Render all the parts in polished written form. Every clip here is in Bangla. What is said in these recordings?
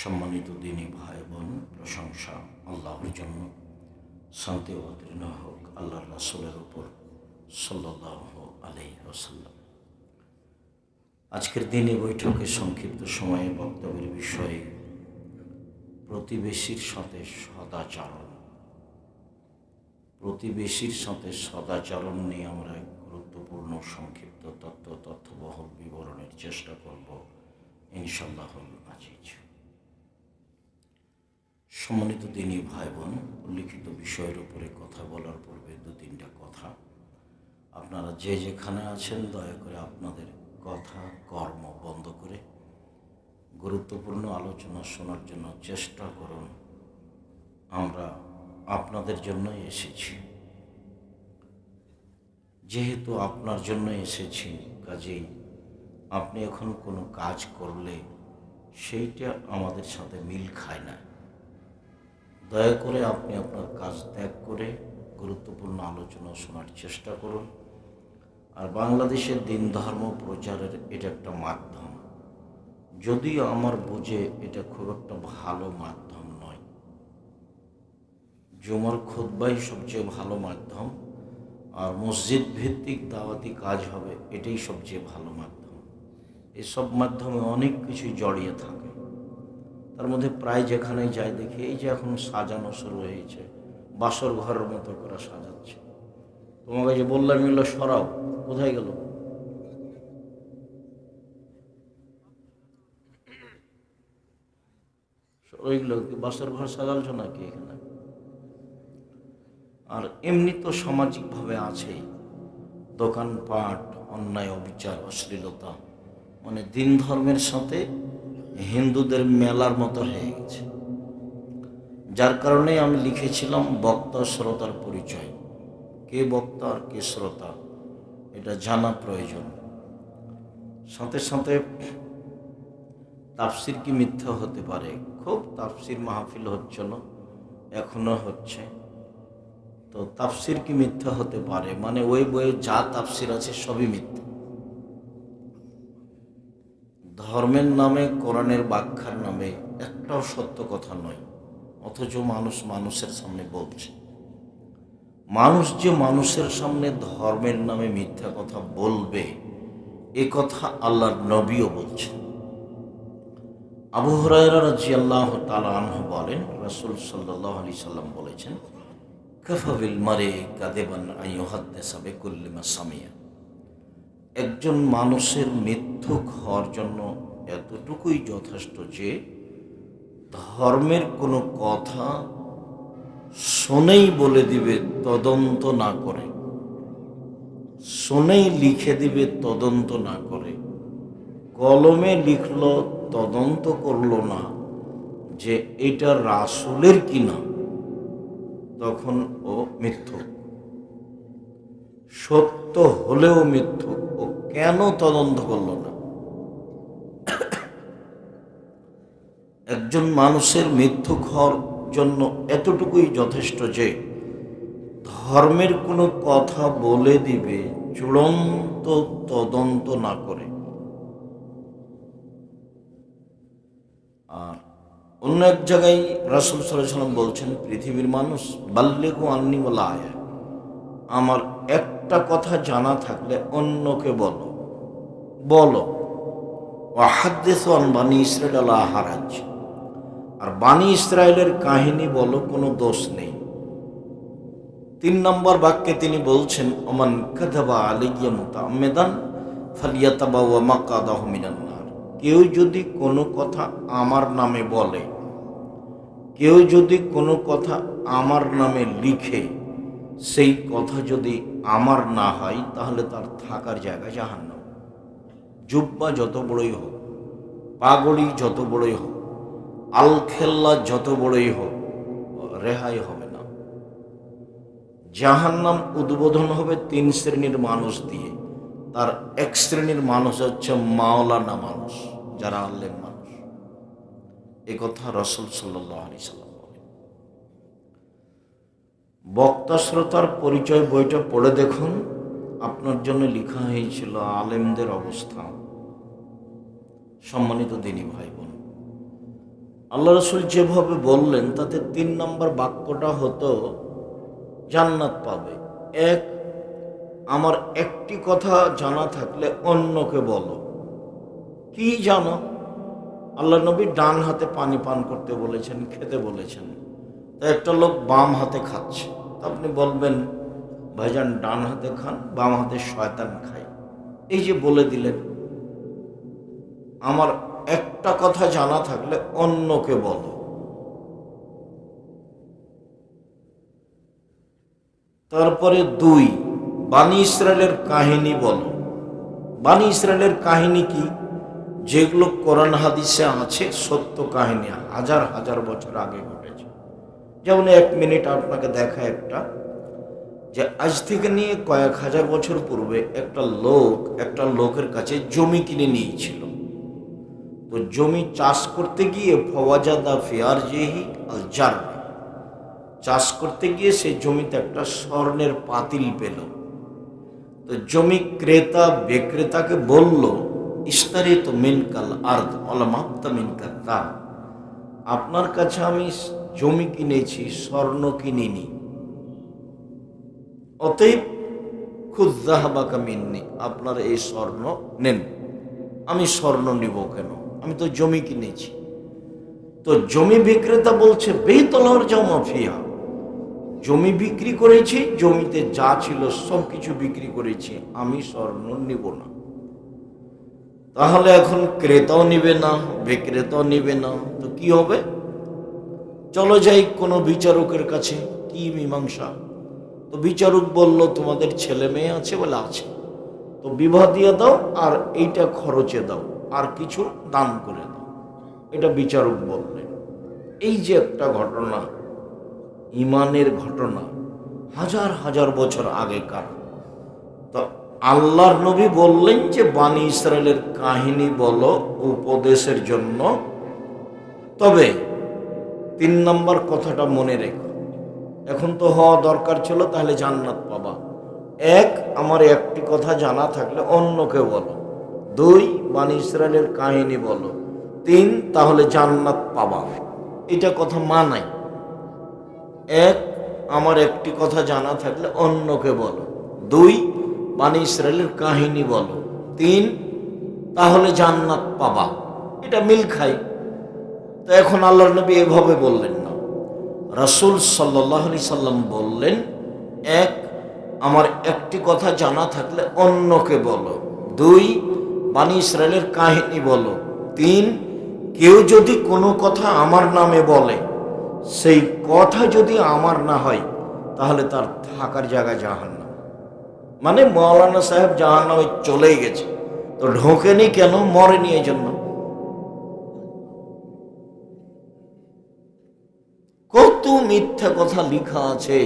সম্মানিত দিনী ভাই বোন, প্রশংসা আল্লাহর জন্য, শান্তি অবতীর্ণ হোক আল্লাহর রাসূলের উপর সাল্লাল্লাহু আলাইহি ওয়াসাল্লাম। আজকের দিনে বৈঠকে সংক্ষিপ্ত সময়ে বক্তব্যের বিষয়ে প্রতিবেশীর সাথে সদাচরণ। প্রতিবেশীর সাথে সদাচরণ নিয়ে আমরা এক গুরুত্বপূর্ণ সংক্ষিপ্ত তথ্যবহুল বিবরণের চেষ্টা করব ইনশাআল্লাহুল আজিজ। সম্মানিত দিনী ভাই বোন, উল্লিখিত বিষয়ের উপরে কথা বলার পূর্বে দু তিনটা কথা। আপনারা যে যেখানে আছেন দয়া করে আপনাদের কথা কর্ম বন্ধ করে গুরুত্বপূর্ণ আলোচনা শোনার জন্য চেষ্টা করুন। আমরা আপনাদের জন্যই এসেছি। যেহেতু আপনার জন্য এসেছি, কাজেই আপনি এখন কোনো কাজ করলে সেইটা আমাদের সাথে মিল খায় না। দয়া করে আপনি আপনার কাজ ত্যাগ করে গুরুত্বপূর্ণ আলোচনা শোনার চেষ্টা করুন। আর বাংলাদেশের দিন ধর্ম প্রচারের এটা একটা মাধ্যম, যদিও আমার বুঝে এটা খুব একটা ভালো মাধ্যম নয়। জুমার খুতবাই সবচেয়ে ভালো মাধ্যম, আর মসজিদ ভিত্তিক দাওয়াতি কাজ হবে এটাই সবচেয়ে ভালো মাধ্যম। এসব মাধ্যমে অনেক কিছু জড়িয়ে থাকে। তার মধ্যে প্রায় যেখানে যাই দেখি এই যে এখন সাজানো শুরু হয়েছে, বাসর ঘরের মতো করে সাজাচ্ছে। তোমাকে যে বললাম এগুলো সরাও, কোথায় গেল? ওইগুলো কি বাসর ঘর সাজালছ নাকি এখানে? আর এমনি তো সামাজিকভাবে আছেই দোকানপাট, অন্যায়, অবিচার, অশ্লীলতা, মানে দিন ধর্মের সাথে হিন্দুদের মেলার মতো হয়ে গেছে। যার কারণে আমি লিখেছিলাম বক্তা শ্রোতার পরিচয়। কে বক্তা আর কে শ্রোতা এটা জানা প্রয়োজন। সাথে সাথে তাফসির কি মিথ্যা হতে পারে? খুব তাফসির মাহফিল হচ্ছিল, এখনো হচ্ছে। তো তাফসির কি মিথ্যা হতে পারে? মানে ওই বইয়ে যা তাফসির আছে সবই মিথ্যা। ধর্মের নামে, কোরআনের ব্যাখ্যার নামে একটাও সত্য কথা নয়, অথচ মানুষ মানুষের সামনে বলছে। মানুষ যে মানুষের সামনে ধর্মের নামে মিথ্যা কথা বলবে, এ কথা আল্লাহর নবীও বলছেন। আবু হুরায়রা রাদিয়াল্লাহু তাআলা আনহু বলেন, রাসূল সাল্লাল্লাহু আলাইহি সাল্লাম বলেছেন, কাফা বিল মারি কাযিবান আন ইউহাদ্দিসা বিকুল্লি মা সামিয়া। একজন মানুষের মিথ্যুক হওয়ার জন্য এতটুকুই যথেষ্ট যে ধর্মের কোনো কথা শুনেই বলে দিবে তদন্ত না করে, শুনেই লিখে দিবে তদন্ত না করে, কলমে লিখলো তদন্ত করলো না যে এটা রাসূলের কিনা, তখন ও মিথ্যুক। সত্য হলেও মিথ্যুক। ও কেন তদন্ত করলো না? একজন মানুষের মিথ্যুক হওয়ার জন্য এতটুকুই যথেষ্ট যে ধর্মের কোনো কথা বলে দিবে চূড়ান্ত তদন্ত না করে। আর অন্য এক জায়গায় রাসূল সাল্লাল্লাহু আলাইহি ওয়াসাল্লাম বলছেন, পৃথিবীর মানুষ বাল্লিগু আন্নী ওয়ালা আয়া, আমার একটা কথা জানা থাকলে অন্যকে বলো বলো। ওয়াহাদ্দিসু আন বানি ইসরাঈল লা হারাজ, আর বানি ইসরায়েলের কাহিনী বলো, কোনো দোষ নেই। 3 নম্বর বাক্যে তিনি বলছেন, ওমান কাযাবা আলাইয়া মুতাআম্মিদান ফালিয়াতাবাওয়া মাকআদাহু মিনান নার। কেউ যদি কোনো কথা আমার নামে বলে, কেউ যদি কোনো কথা আমার নামে লিখে, সেই কথা যদি আমার না হয়, তাহলে তার থাকার জায়গা জাহান্নাম। জুব্বা যত বড়ই হোক, পাগড়ি যত বড়ই হোক, আলখেল্লা যত বড়ই হোক, রেহাই হবে না। জাহান্নাম উদ্বোধন হবে 3 শ্রেণীর মানুষ দিয়ে। তার এক শ্রেণীর মানুষ হচ্ছে মাওলানা মানুষ, যারা আলেম মানুষ। এ কথা রাসূল সাল্লাল্লাহু আলাইহি সাল্লাম বলেন। বক্তা শ্রোতার পরিচয় বইটা পড়ে দেখুন, আপনার জন্য লেখা হয়েছিল আলেমদের অবস্থা। সম্মানিত দিনী ভাই বোন, আল্লাহ রসুল যেভাবে বললেন তাতে 3 নম্বর বাক্যটা হতো জান্নাত পাবে। এক, আমার একটি কথা জানা থাকলে অন্যকে বলো। কি জানো? আল্লাহ নবী ডান হাতে পানি পান করতে বলেছেন, খেতে বলেছেন। তা একটা লোক বাম হাতে খাচ্ছে, তা আপনি বলবেন ভাইজান ডান হাতে খান, বাম হাতে শয়তান খায়। এই যে বলে দিলেন, আমার একটা কথা জানা থাকলে অন্যকে বলো। তারপরে 2, বানি ইসরায়েলের কাহিনী বলো। বানি ইসরায়েলের কাহিনী কি? যেগুলো কোরআন হাদিসে আছে, সত্য কাহিনী, হাজার হাজার বছর আগে ঘটেছে। যেমন 1 মিনিট আপনাকে দেখা একটা, যে আজ থেকে নিয়ে কয়েক হাজার বছর পূর্বে একটা লোকের কাছে জমি কিনে নিয়েছিল। তো জমি চাষ করতে গিয়ে ফওয়াজাদা ফিয়ারজিহি আল জার, চাষ করতে গিয়ে সেই জমিতে একটা স্বর্ণের পাতিল পেল। তো জমি ক্রেতা বিক্রেতাকে বলল, ইস্তারিত মিনকাল আরদ অলমাপ্তা মিনকাল দাম, আপনার কাছে আমি জমি কিনেছি, স্বর্ণ কিনিনি, অতএব খুদ্দাহাবাকা মিন্নি, আপনার এই স্বর্ণ নেন। আমি স্বর্ণ নিব কেন? আমি তো জমি কিনেছি। তো জমি বিক্রেতা বলছে বেতলহর জমা ফিয়া, জমি বিক্রি করেছি, জমিতে যা ছিল সব কিছু বিক্রি করেছি, আমি স্বর্ণ নিব না। তাহলে এখন ক্রেতাও নিবে না, বিক্রেতাও নিবে না, তো কি হবে? চলো যাই কোনো বিচারকের কাছে, কি মীমাংসা? তো বিচারক বলল, তোমাদের ছেলে মেয়ে আছে? বলে আছে। তো বিবাহ দিয়ে দাও, আর এইটা খরচে দাও, আর কিছু দান করে দাও। এটা বিচারক বললেন। এই যে একটা ঘটনা, ইমানের ঘটনা, হাজার হাজার বছর আগেকার। তো আল্লাহর নবী বললেন যে বানি ইসরায়েলের কাহিনী বলো উপদেশের জন্য। তবে 3 নম্বর কথাটা মনে রেখো, এখন তো হওয়া দরকার ছিল, তাহলে জান্নাত পাবা। 1, আমার একটি কথা জানা থাকলে অন্যকে বলো। 2, বানি ইসরায়েলের কাহিনী বলো। 3, তাহলে জান্নাত পাবা। এটা কথা মানাই। 1, আমার একটি কথা জানা থাকলে অন্যকে বলো। 2, বানি ইসরায়েলের কাহিনী বলো। 3, তাহলে জান্নাত পাবা। এটা মিল খাই। তো এখন আল্লাহর নবী এভাবে বললেন না, রাসূল সাল্লাল্লাহু আলাইহি সাল্লাম বললেন, 1, আমার একটি কথা জানা থাকলে অন্যকে বলো। 2, বানি ইসরায়েলের কাহিনী বলো। 3, কেউ যদি কোনো কথা আমার নামে বলে, সেই কথা যদি আমার না হয়, তাহলে তার থাকার জায়গা জাহান্নাম। মানে মাওলানা সাহেব জাহান্নামে চলেই গেছে, তো ঢোকেনি কেন? মরেনি এই জন্য। কত মিথ্যা কথা লিখা আছে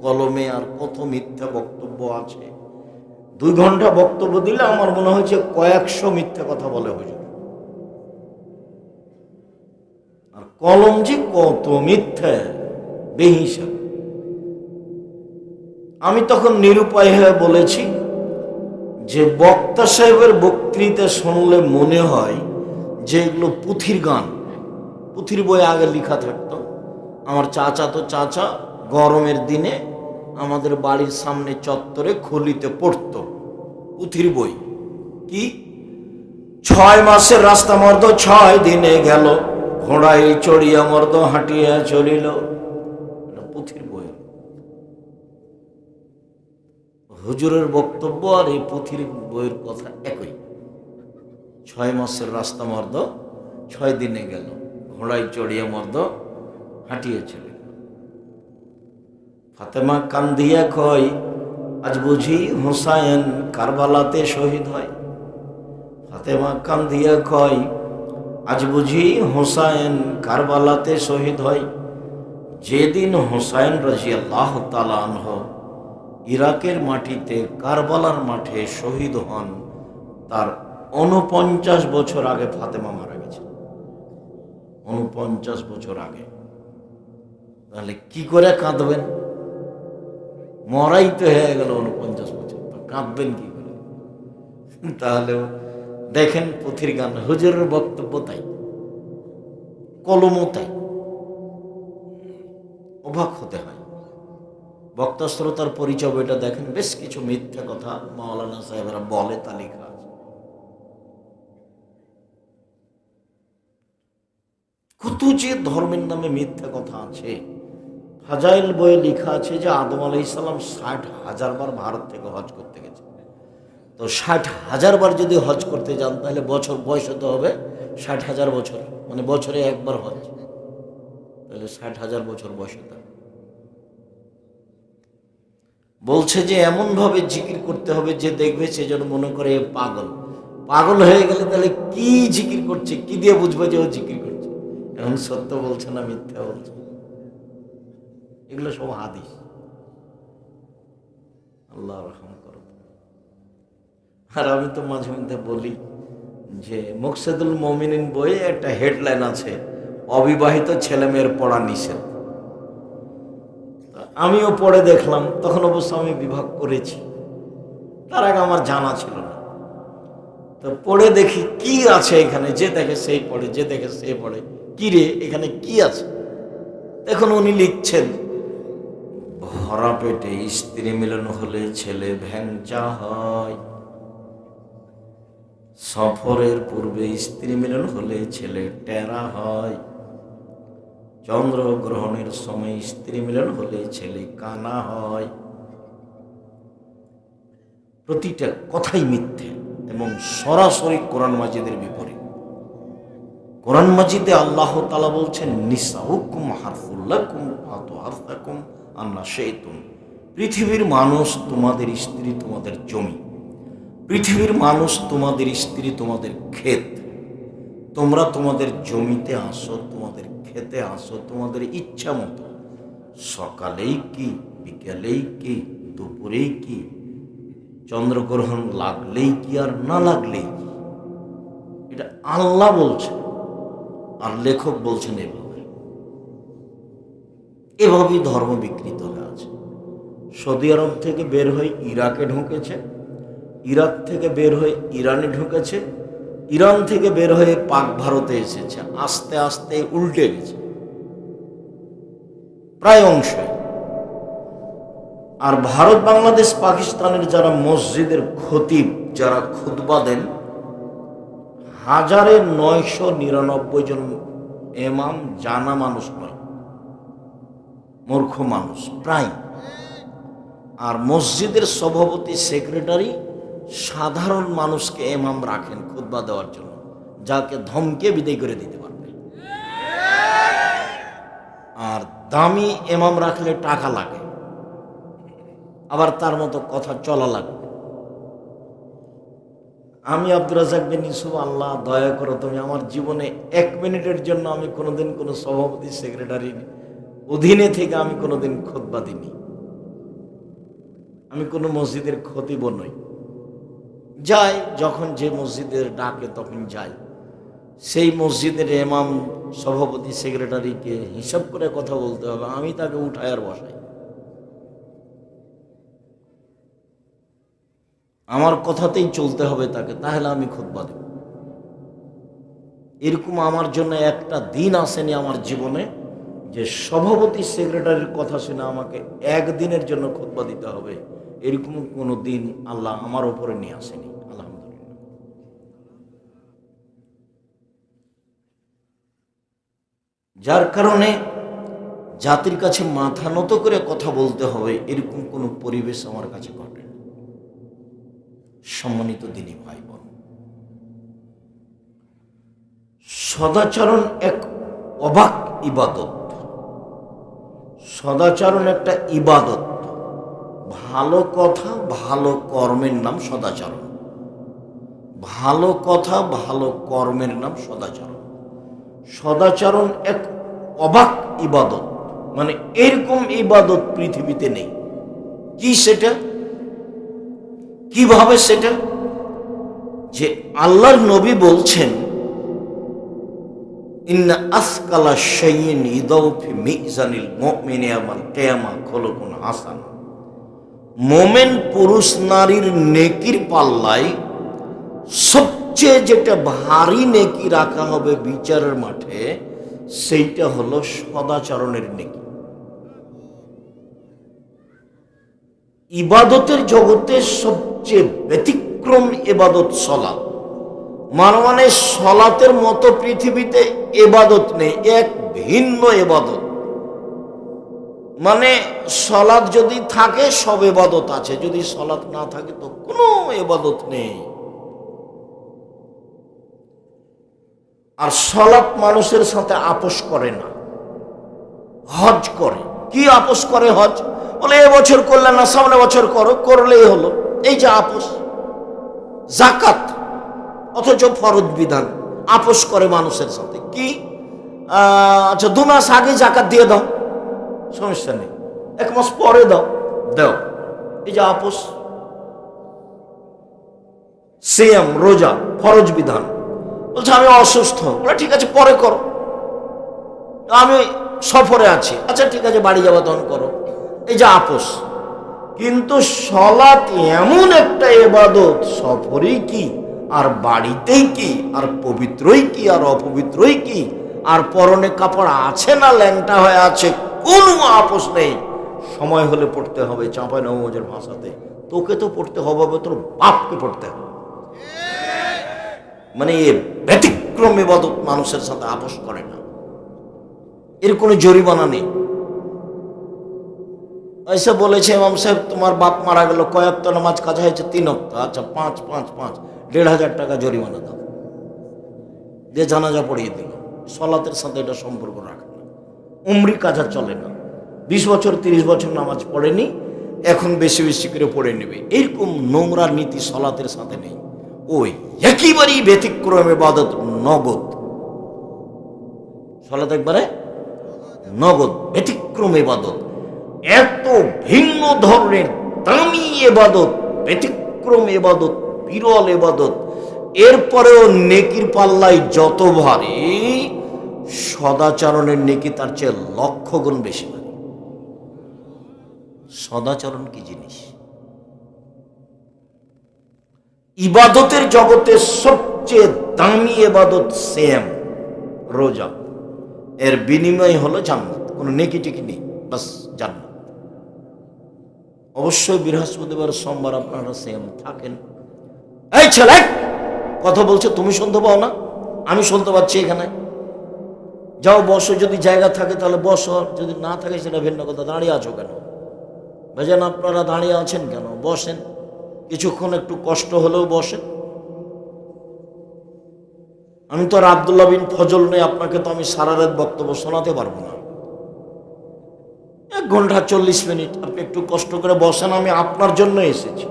কলমে, আর কত মিথ্যা বক্তব্য আছে। 2 ঘন্টা বক্তব্য দিলে আমার মনে হয়েছে কয়েকশো মিথ্যা কথা বলে হুজুর। আর কলম যে কত মিথ্যা, বেহিসাব। আমি তখন নিরুপায় হয়ে বলেছি যে বক্তা সাহেবের বক্তৃতা শুনলে মনে হয় যে এগুলো পুঁথির গান। পুঁথির বই আগে লেখা থাকতো। আমার চাচা গরমের দিনে আমাদের বাড়ির সামনে চত্বরে খলিতে পড়তো পুঁথির বই। কি? 6 মাসের রাস্তা মর্দ 6 দিনে গেল, ঘোড়ায় চড়িয়া মর্দ হাঁটিয়া চলিল। পুঁথির বই। হুজুরের বক্তব্য আর এই পুঁথির বইয়ের কথা একই। 6 মাসের রাস্তা মর্দ 6 দিনে গেল, ঘোড়ায় চড়িয়া মর্দ হাঁটিয়ে চলিল। ফাতেমা কান্দিয়া কয়, আজ বুঝি হুসাইন কারবালাতে শহীদ হয়। ফাতেমা কান্দিয়া কয়, আজ বুঝি হুসাইন কারবালাতে শহীদ হয়। যেদিন হুসাইন রাদিয়াল্লাহু তাআলা আনহু ইরাকের মাটিতে কারবালার মাঠে শহীদ হন, তার 49 বছর আগে ফাতেমা মারা গেছে। 49 বছর আগে। তাহলে কি করে কাঁদবেন? মরাই তো হয়ে গেল 49 বছর, তো কাঁদবেন কি করে? তাহলে দেখেন পুঁথির গান, হুজুরের বক্তব্য তাই। কলমও তাই। অবাক হতে হয়। বক্তা শ্রোতার পরিচয় এটা দেখেন, বেশ কিছু মিথ্যা কথা মাওলানা সাহেবরা বলে, তা লেখা আছে। কত যে ধর্মের নামে মিথ্যা কথা আছে। ফাজাইল বইয়ে লেখা আছে যে আদম আলাইহিস সালাম 60,000 বার ভারত থেকে হজ করতে গেছে। তো 60,000 বার যদি হজ করতে যান তাহলে বছর বয়স হতে হবে 60,000 বছর, মানে বছরে একবার হজ, তাহলে 60,000 বছর বয়স হতে হবে। বলছে যে এমন ভাবে জিকির করতে হবে যে দেখবে সে যেন মনে করে পাগল। পাগল হয়ে গেলে তাহলে কি জিকির করছে, কি দিয়ে বুঝবে যে ও জিকির করছে? এখন সত্য বলছে না মিথ্যা বলছে? এগুলো সব হাদিস। আল্লাহ রহম করো। আর আমি তো মাঝে মধ্যে বলি যে মুকসেদুল মুমিনিন বইয়ে একটা হেডলাইন আছে, অবিবাহিত ছেলে মেয়ের পড়া নিষেধ। আমিও পড়ে দেখলাম, তখন অবশ্য আমি বিভাগ করেছি, তার আগে আমার জানা ছিল না। তো পড়ে দেখি কি আছে এখানে, যে দেখে সেই পড়ে, যে দেখে সে পড়ে, কি রে এখানে কি আছে? এখন উনি লিখছেন, ভরা পেটে স্ত্রী মিলন হলে ছেলে ভ্যাংচা হয়, সফরের পূর্বে স্ত্রী মিলন হলে ছেলে টেরা হয়, চন্দ্রগ্রহণের সময় স্ত্রী মিলন হলে ছেলে কানা হয়। প্রতিটা কথাই মিথ্যে এবং সরাসরি কোরআন মাজিদের বিপরীত। কোরআন মাজিদে আল্লাহ তাআলা বলছেন, নিসাউকুম হারফুল লাকুম ফাতু হারসাকুম আন্না শাইতুম। পৃথিবীর মানুষ তোমাদের স্ত্রী, তোমাদের জমি। পৃথিবীর মানুষ তোমাদের স্ত্রী, তোমাদের ক্ষেত। তোমরা তোমাদের জমিতে আসো, তোমাদের খেতে আসো তোমাদের ইচ্ছা মতো, সকালেই কি, বিকেলেই কি, দুপুরেই কি, চন্দ্রগ্রহণ লাগলেই কি আর না লাগলেই কি। এটা আল্লাহ বলছেন, আর লেখক বলছেন এভাবে। এভাবেই ধর্ম বিকৃত হয়ে আছে। সৌদি আরব থেকে বের হয়ে ইরাকে ঢুকেছে, ইরাক থেকে বের হয়ে ইরানে ঢুকেছে, ইরান থেকে বের হয়ে পাক ভারতে এসেছে। আস্তে আস্তে উল্টে গেছে প্রায় অংশে। আর ভারত, বাংলাদেশ, পাকিস্তানের যারা মসজিদের খতিব, যারা খুতবা দেন, 1999 জন ইমাম জানা মানুষ নয়, মূর্খ মানুষ প্রায়। আর মসজিদের সভাপতি, সেক্রেটারি সাধারণ মানুষকে ইমাম রাখেন খুতবা দেওয়ার জন্য, যাকে ধমকে বিদায় করে দিতে পারবে। আর দামি ইমাম রাখলে টাকা লাগে, আবার তার মতো কথা চলা লাগবে। আমি আব্দুর রাজ্জাক বিন ইউসুফ, আল্লাহ দয়া করো তুমি, আমার জীবনে 1 মিনিটের জন্য আমি কোনোদিন কোনো সভাপতি, সেক্রেটারির অধীনে থেকে আমি কোনোদিন খুতবা দিইনি। আমি কোনো মসজিদের খতিব নই। যাই যখন যে মসজিদের ডাকে তখন যাই। সেই মসজিদের ইমাম, সভাপতি, সেক্রেটারিকে হিসাব করে কথা বলতে হবে, আমি তাকে উঠায় আর বসাই। আমার কথাতেই চলতে হবে তাকে, তাহলে আমি খুতবা দেব। এরকম আমার জন্য একটা দিন আসেনি আমার জীবনে যে সভাপতি, সেক্রেটারির কথা শুনে আমাকে একদিনের জন্য খুতবা দিতে হবে, এরকম কোনো দিন আল্লাহ আমার উপরে নিয়ে আসেনি, আলহামদুলিল্লাহ। যার কারণে জাতির কাছে মাথা নত করে কথা বলতে হবে, এরকম কোনো পরিবেশ আমার কাছে ঘটে। সম্মানিত দিনী ভাই বোন, সদাচরণ এক অবাক ইবাদত। সদাচরণ একটা ইবাদত। ভালো কথা, ভালো কর্মের নাম সদাচরণ। ভালো কথা, ভালো কর্মের নাম সদাচরণ। সদাচরণ এক অবাক ইবাদত, মানে এরকম ইবাদত পৃথিবীতে নেই। কি সেটা? কিভাবে সেটা? যে আল্লাহর নবী বলছেন, ইন্না আসকালা শাইইন ইদাউ ফি মিজানিল মুমিনি ইয়াউমাল কিয়ামা খুলুকুন হাসান। মোমেন পুরুষ নারীর নেকির পাল্লায় সবচেয়ে যেটা ভারী নেকি রাখা হবে বিচারের মাঠে, সেইটা হলো সদাচরণের নেকি। ইবাদতের জগতে সবচেয়ে ব্যতিক্রম ইবাদত সলাত। মানে সলাতের মতো পৃথিবীতে ইবাদত নেই, এক ভিন্ন ইবাদত। মানে সলাত যদি থাকে সব ইবাদত আছে, যদি সলাত না থাকে তো কোনো ইবাদত নেই। আর সলাত মানুষের সাথে আপোষ করে না, হজ করে। কি আপোষ করে? হজ বলে এবছর করলে না, সামনে বছর করো, করলেই হলো, এই যে আপোষ। যাকাত অথচ ফরজ বিধান, আপোষ করে মানুষের সাথে। কি আচ্ছা 2 মাস আগে যাকাত দিয়ে দাও, সমস্যা নেই, 1 মাস পরে দাও, দাও, এই যে আপোষ। সিয়াম রোজা ফরজ বিধান, বলছে আমি অসুস্থ, বলে ঠিক আছে পরে করো, আমি সফরে আছি, আচ্ছা ঠিক আছে বাড়ি যাওয়া তখন করো, এই যে আপোষ। কিন্তু সলাত এমন একটা ইবাদত, সফরেই কি আর বাড়িতেই কি, আর পবিত্রই কি আর অপবিত্রই কি, আর পরনে কাপড় আছে না ল্যাংটা হয়ে আছে, কোনো আপোষ নেই। সময় হলে পড়তে হবে, চাঁপাই নবমজের ভাষাতে তোকে তো পড়তে হবে, তোর বাপকে পড়তে হবে। মানে এ ব্যতিক্রম ইবাদত, মানুষের সাথে আপোষ করে না, এর কোনো জরিমানা নেই। এসে বলেছে ইমাম সাহেব তোমার বাপ মারা গেল, কয় ওয়াক্ত নামাজ কাজা হয়েছে? 3 ওয়াক্ত। আচ্ছা 5 5 5 1,500 টাকা জরিমানা দাও, দিয়ে জানাজা পড়িয়ে দিল। সলাতের সাথে এটা সম্পর্ক রাখে না। উমরি কাজা চলে না, 20 বছর 30 বছর নামাজ পড়েনি, এখন বেশি বেশি করে পড়ে নেবে, এরকম নোংরা নীতি সলাতের সাথে নেই। ওই একেবারেই ব্যতিক্রম ইবাদত, নগদ। সলাত একবারে নগদ, ব্যতিক্রম ইবাদত, এত ভিন্ন ধরনের দামি ইবাদত, ব্যতিক্রম ইবাদত, বিরল ইবাদত। এরপরেও নেকির পাল্লাই যত ভারী, সদাচরণের নেকি তার চেয়ে 1,00,000 গুণ বেশি ভারী। সদাচরণ কি জিনিস? ইবাদতের জগতে সবচেয়ে দামি ইবাদত সিয়াম রোজা, এর বিনিময় হলো জান্নাত, কোনো নেকি টেকি নেই, বাস জান্নাত। অবশ্যই বৃহস্পতিবার সোমবার আপনারা সিয়াম থাকেন। এই ছেলে কথা বলছে, তুমি শুনতে পাও না? আমি শুনতে পাচ্ছি। এখানে যাও বসো, যদি জায়গা থাকে তাহলে বসো, যদি না থাকে সেটা ভিন্ন কথা। দাঁড়িয়ে আছো কেন ভাইজান? আপনারা দাঁড়িয়ে আছেন কেন? বসেন, কিছুক্ষণ একটু কষ্ট হলেও বসেন। আমি তো আর আব্দুল্লাহ বিন ফজল নেই, আপনাকে তো আমি সারা রাত বক্তব্য শোনাতে পারবো না। 1 ঘন্টা 40 মিনিট আপনি একটু কষ্ট করে বসেন, আমি আপনার জন্য এসেছি।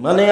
মানে